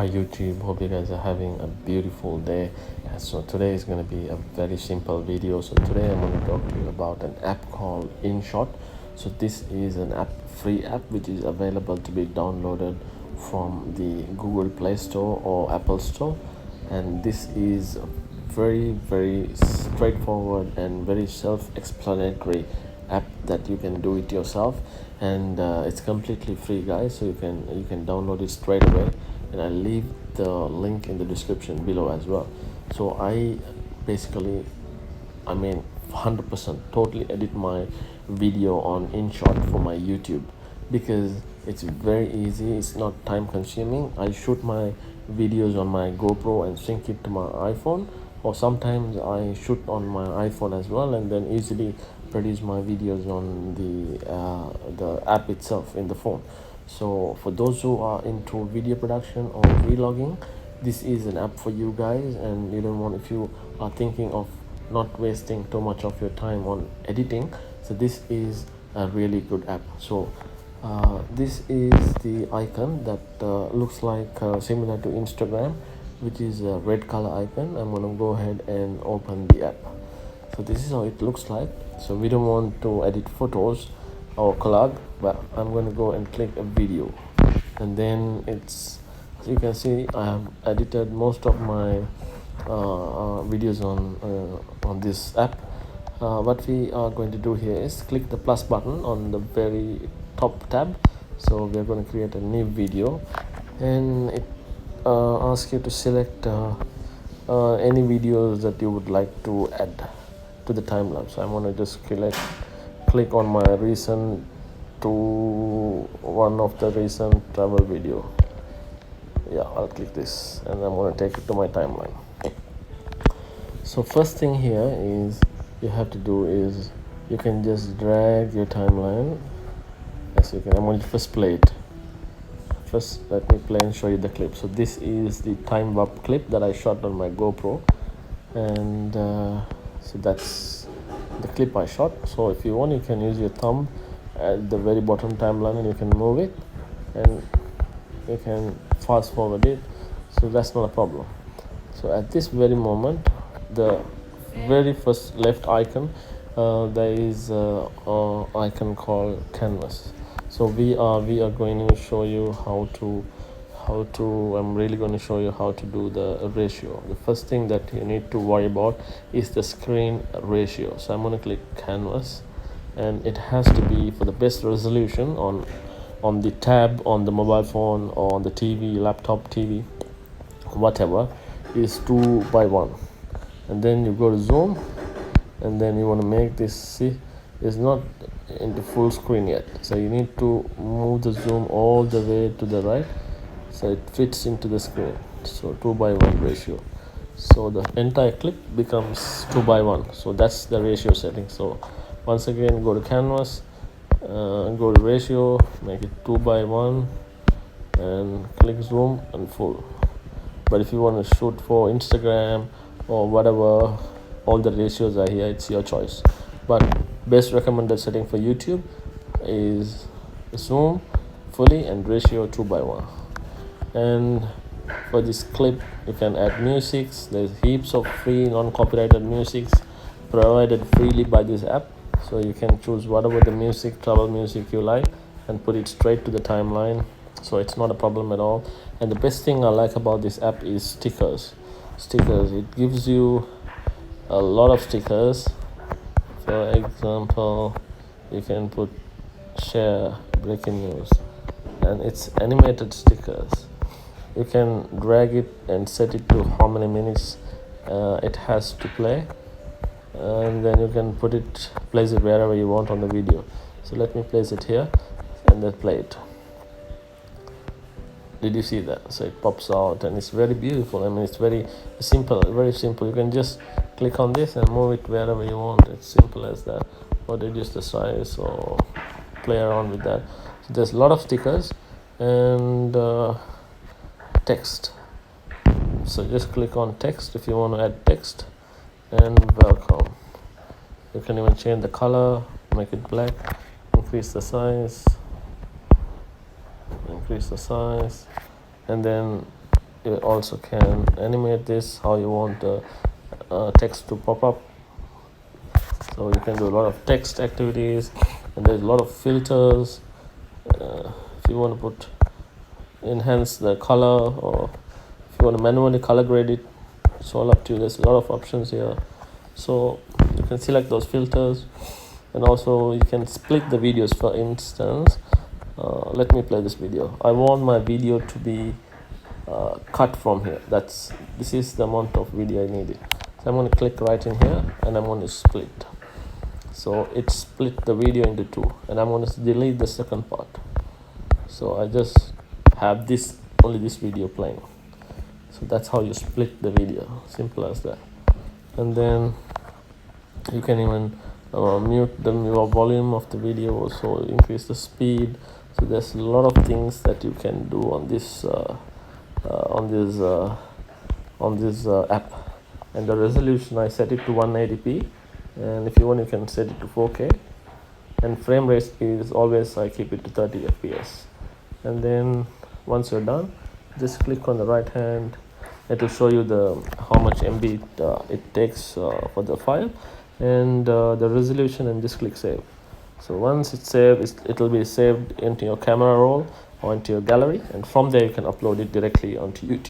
Hi YouTube, hope you guys are having a beautiful day. So today is going to be a very simple video. So today I'm going to talk to you about an app called InShot. So this is an free app which is available to be downloaded from the Google Play Store or Apple Store, and this is very straightforward and very self-explanatory app that you can do it yourself, and it's completely free, guys. So you can download it straight away, and I'll leave the link in the description below as well. So basically I mean 100% totally edit my video on InShot for my YouTube because it's very easy, it's not time consuming. I shoot my videos on my GoPro and sync it to my iPhone, or sometimes I shoot on my iPhone as well and then easily produce my videos on the app itself in the phone. So for those who are into video production or vlogging, this is an app for you guys. And you don't want, if you are thinking of not wasting too much of your time on editing, so this is a really good app. So this is the icon that looks like similar to Instagram, which is a red color icon. I'm gonna go ahead and open the app. So this is how it looks like. So we don't want to edit photos or collage, but I'm going to go and click a video, and then it's, as you can see, I have edited most of my videos on this app. What we are going to do here is click the plus button on the very top tab. So we're going to create a new video, and it asks you to select any videos that you would like to add to the time lapse. I'm going to just click on my recent one of the recent travel video. Yeah, I'll click this and I'm going to take it to my timeline. So first thing here is you have to do is you can just drag your timeline. As you can, I'm going to first play it. First let me play and show you the clip. So this is the time warp clip that I shot on my GoPro, and so that's the clip I shot. So if you want, you can use your thumb at the very bottom timeline and you can move it and you can fast forward it, so that's not a problem. So at this very moment, the very first left icon, there is a icon called canvas. So we are going to show you how to I'm really going to show you how to do the ratio. The first thing that you need to worry about is the screen ratio. So I'm going to click canvas, and it has to be for the best resolution on the tab, on the mobile phone, or on the TV, laptop, TV, whatever, is 2:1. And then you go to zoom, and then you want to make this, see, it's not into full screen yet, so you need to move the zoom all the way to the right so it fits into the screen. So 2:1 ratio, so the entire clip becomes 2:1. So that's the ratio setting. So once again, go to canvas, go to ratio, make it 2:1, and click zoom and full. But if you want to shoot for Instagram or whatever, all the ratios are here, it's your choice. But best recommended setting for YouTube is zoom fully and ratio 2:1. And for this clip, you can add musics. There's heaps of free non-copyrighted musics provided freely by this app, so you can choose whatever the music, travel music you like, and put it straight to the timeline. So it's not a problem at all. And the best thing I like about this app is stickers. It gives you a lot of stickers. For example, you can put share breaking news, and it's animated stickers. You can drag it and set it to how many minutes it has to play, and then you can place it wherever you want on the video. So let me place it here and then play it. Did you see that? So it pops out and it's very beautiful. I mean, it's very simple. You can just click on this and move it wherever you want. It's simple as that, or reduce the size or play around with that. So there's a lot of stickers and text. So just click on text if you want to add text, and welcome. You can even change the color, make it black, increase the size, and then You also can animate this how you want the text to pop up. So you can do a lot of text activities, and there's a lot of filters. If you want to put enhance the color, or if you want to manually color grade it, it's all up to you. There's a lot of options here, so you can select those filters. And also you can split the videos. For instance, let me play this video. I want my video to be cut from here. This is the amount of video I needed. So I'm going to click right in here, and I'm going to split. So it split the video into two, and I'm going to delete the second part. So I just have only this video playing. So that's how you split the video. Simple as that. And then you can even mute the volume of the video, also increase the speed. So there's a lot of things that you can do on this app. And the resolution, I set it to 180p, and if you want you can set it to 4K. And frame rate is always, I keep it to 30 fps. And then once you're done, just click on the right hand. It will show you how much MB it takes for the file, and the resolution, and just click save. So once it's saved, it will be saved into your camera roll or into your gallery, and from there you can upload it directly onto YouTube.